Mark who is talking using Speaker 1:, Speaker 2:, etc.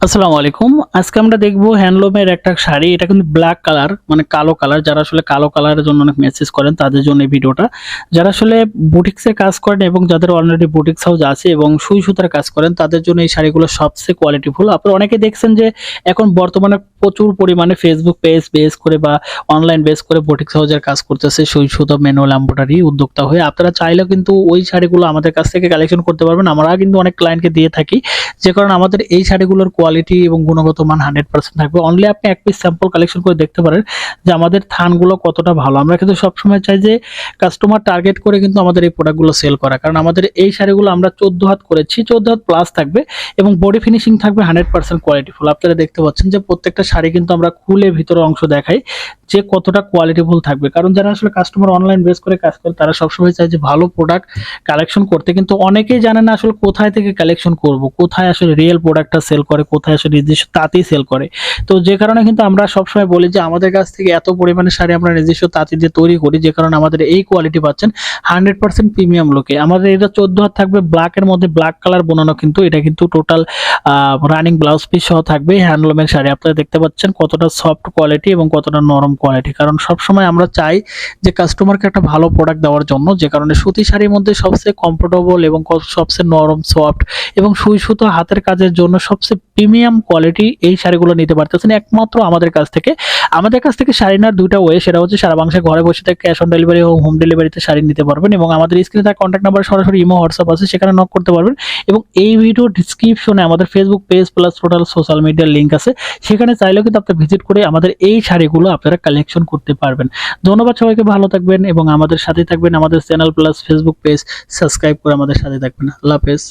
Speaker 1: আসসালামু আলাইকুম। আজকে আমরা দেখবো হ্যান্ডলুমের একটা শাড়ি। এটা কিন্তু ব্ল্যাক কালার মানে কালো কালার। যারা আসলে কালো কালারের জন্য অনেক মেসেজ করেন তাদের জন্য এই ভিডিওটা। যারা আসলে বুটিক্সে কাজ করেন এবং যাদের অলরেডি বুটিক্স হাউস আছে এবং সুই সুতার কাজ করেন তাদের জন্য এই শাড়িগুলো সবচেয়ে কোয়ালিটিফুল। আপনারা অনেকে দেখছেন যে এখন বর্তমানে প্রচুর পরিমাণে ফেসবুক পেজ বেস করে বা অনলাইন বেস করে বুটিক্স হাউসের কাজ করতেছে সুই সুতা ম্যানুয়াল এমব্রয়ডারি উদ্যোক্তা হয়ে। আপনারা চাইলেও কিন্তু ওই শাড়িগুলো আমাদের কাছ থেকে কালেকশন করতে পারবেন। আমরা কিন্তু অনেক ক্লায়েন্টকে দিয়ে থাকি। যে কারণে আমাদের এই শাড়িগুলোর কোয়ালিটি এবং গুণগত মান 100% থাকবে। অনলি আপনি এক পিস স্যাম্পল কালেকশন করে দেখতে পারেন যে আমাদের থানগুলো কতটা ভালো। আমরা কিন্তু সবসময় চাই যে কাস্টমার টার্গেট করে কিন্তু আমাদের এই প্রোডাক্টগুলো সেল করা, কারণ আমাদের এই শাড়িগুলো আমরা 14 হাত করেছি, 14 হাত প্লাস থাকবে এবং বডি ফিনিশিং থাকবে 100% কোয়ালিটিফুল। আপনারা দেখতে পাচ্ছেন যে প্রত্যেকটা শাড়ি কিন্তু আমরা খুলে ভিতরে অংশ দেখাই যে কতটা কোয়ালিটিফুল থাকবে, কারণ যারা আসলে কাস্টমার অনলাইন বেস করে কাজ করে তারা সবসময় চায় যে ভালো প্রোডাক্ট কালেকশন করতে, কিন্তু অনেকেই জানে না আসলে কোথায় থেকে কালেকশন করব, কোথায় আসলে রিয়েল প্রোডাক্টটা সেল করে, কোথায় আসলে নিজস্ব তাঁতি সেল করে। তো যে কারণে কিন্তু আমরা সবসময় বলি যে আমাদের কাছ থেকে এত পরিমাণে শাড়ি আমরা নিজস্ব তাঁতি দিয়ে তৈরি করি, যে কারণে আমাদের এই কোয়ালিটি পাচ্ছেন 100% প্রিমিয়াম লুকে। আমাদের এটা 14 হাত থাকবে, ব্ল্যাকের মধ্যে ব্ল্যাক কালার বোনানো, কিন্তু এটা কিন্তু টোটাল রানিং ব্লাউজ পিস সহ থাকবে। হ্যান্ডলুমের শাড়ি আপনারা দেখতে পাচ্ছেন কতটা সফট কোয়ালিটি এবং কতটা নরম কোয়ালিটি, কারণ সবসময় আমরা চাই যে কাস্টমারকে একটা ভালো প্রোডাক্ট দেওয়ার জন্য। যে কারণে সুতি শাড়ির মধ্যে সবচেয়ে কমফোর্টেবল এবং সবচেয়ে নরম সফট এবং সুই সুতো হাতের কাজের জন্য সবচেয়ে প্রিমিয়াম কোয়ালিটি এই শাড়িগুলো নিতে পারতেছেন একমাত্র আমাদের কাছ থেকে। আমাদের কাছ থেকে শাড়ি নেওয়ার দুইটা ওয়ে, সেটা হচ্ছে সারা বাংলাদেশে ঘরে বসে থেকে ক্যাশ অন ডেলিভারি ও হোম ডেলিভারিতে শাড়ি নিতে পারবেন এবং আমাদের স্ক্রিনে তার কন্ট্যাক্ট নাম্বার সরাসরি ইমো হোয়াটসঅ্যাপ আছে, সেখানে নক করতে পারবেন। এবং এই ভিডিও ডিসক্রিপশনে আমাদের Facebook page plus total social মিডিয়ার লিঙ্ক আছে, সেখানে চাইলেও কিন্তু আপনি ভিজিট করে আমাদের এই শাড়িগুলো আপনারা কালেকশন করতে পারবেন। ধন্যবাদ সবাইকে, ভালো থাকবেন এবং আমাদের সাথে থাকবেন। আমাদের channel plus Facebook page subscribe করে আমাদের সাথে থাকবেন। আল্লাহ হাফেজ।